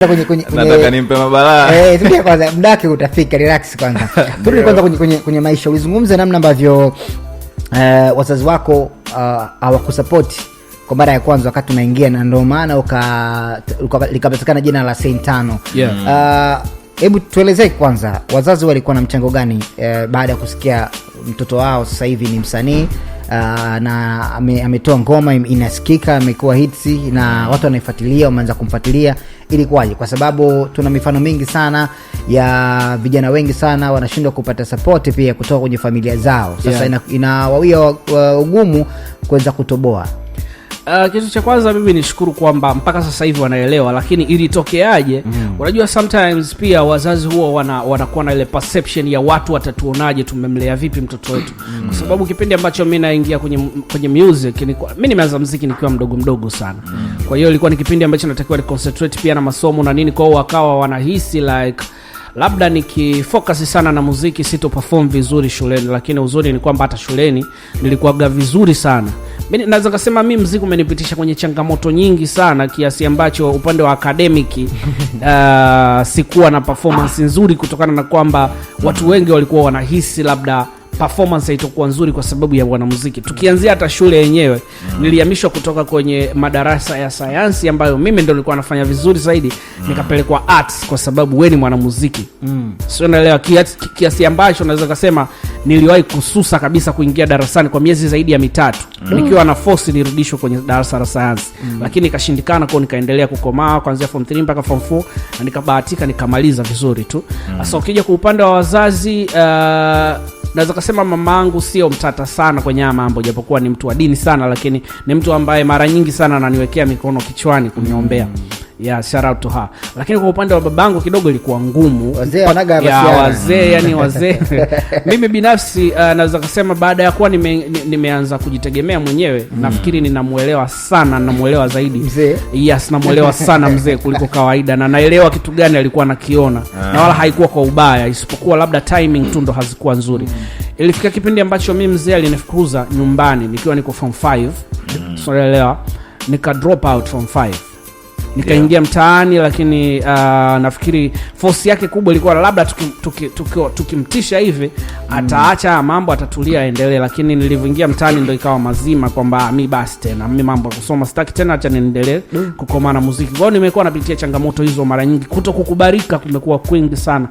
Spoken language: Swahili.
Nataka nimpe mabalaa. Tulia kwanza, muda wake utafika, relax kwanza. Turudi kwanza kwenye maisha. Ulizungumza namna ambavyo wazazi wako hawakusupport kwa mara ya kwanza wakati unaingia, na ndio maana likapatikana jina la Saint Tano. Hebu tuelezee kwanza, wazazi walikuwa na mchango gani baada ya kusikia mtoto wao sasa hivi ni msanii na ametoa ngoma inasikika, amekuwa hits na watu wanaifuatilia, wameanza kumfuatilia? Ilikuwaje? Kwa sababu tuna mifano mingi sana ya vijana wengi sana wanashindwa kupata support pia kutoka kwenye familia zao. Sasa inawawia ugumu kuweza kutoboa. Kitu cha kwanza mimi nishukuru kwamba mpaka sasa hivi wanaelewa, lakini ilitokeaje? Unajua sometimes pia wazazi huwa wanakuwa na ile perception ya watu watatuonaje, tumemlea vipi mtoto wetu. Kwa sababu kipindi ambacho mimi naingia kwenye music, mimi nimeanza muziki nikiwa mdogo sana. Kwa hiyo ilikuwa ni kipindi ambacho natakiwa ni concentrate pia na masomo na nini, kwa hiyo wakawa wanahisi like labda nikifocus sana na muziki sito perform vizuri shuleni, lakini uzuri ni kwamba hata shuleni nilikuwa vizuri sana. Mimi naweza kusema mimi muziki umenipitisha kwenye changamoto nyingi sana, kiasi ambacho upande wa academic sikuwa na performance nzuri, kutokana na kwamba watu wengi walikuwa wanahisi labda performance haitakuwa nzuri kwa sababu ya wanamuziki. Tukianzia hata shule yenyewe, nilihamishwa kutoka kwenye madarasa ya sayansi ambayo mimi ndio nilikuwa nafanya vizuri zaidi, nikapelekwa arts kwa sababu wewe ni mwanamuziki. Sio, naelewa kiasi ambacho naweza kusema niliwahi kususa kabisa kuingia darasani kwa miezi zaidi ya 3 nikiwa na force nirudishwe kwenye darasa la sayansi, lakini ikashindikana, kwa nikaendelea kukomaa kuanzia form 3 mpaka form 4 na nikabahatika nikamaliza vizuri tu. Sasa ukija kwa upande wa wazazi, naweza kusema mamangu sio mtata sana kwenye mambo, japokuwa ni mtu wa dini sana, lakini ni mtu ambaye mara nyingi sana ananiwekea mikono kichwani kuniombea. Shout out to her. Lakini kwa upande wa babangu kidogo ilikuwa ngumu. Wazee wanaga wazee. Mimi binafsi naweza kusema baada ya kuwa nimeanza kujitegemea mwenyewe, nafikiri ninamuelewa sana, namuelewa zaidi mzee. Yes, namuelewa sana mzee kuliko kawaida, na naelewa kitu gani alikuwa anakiona. Na wala haikuwa kwa ubaya, isipokuwa labda timing tu ndo hazikuwa nzuri. Ilifika kipindi ambacho mimi mzee alinifukuza nyumbani nikiwa niko form 5. So naelewa, nika drop out form 5. Nikaingia mtaani, lakini nafikiri force yake kubwa ilikuwa labda tukimtisha hivi ataacha mambo, atatulia, aendelee. Lakini nilivyoingia mtaani ndio ikawa mazima kwamba mimi basi tena mimi mambo ya kusoma sitaki tena, acha niendelee kukomana muziki. Kwa hiyo nimekuwa napitia changamoto hizo mara nyingi, kutokukubalika kumekuwa kwingi sana.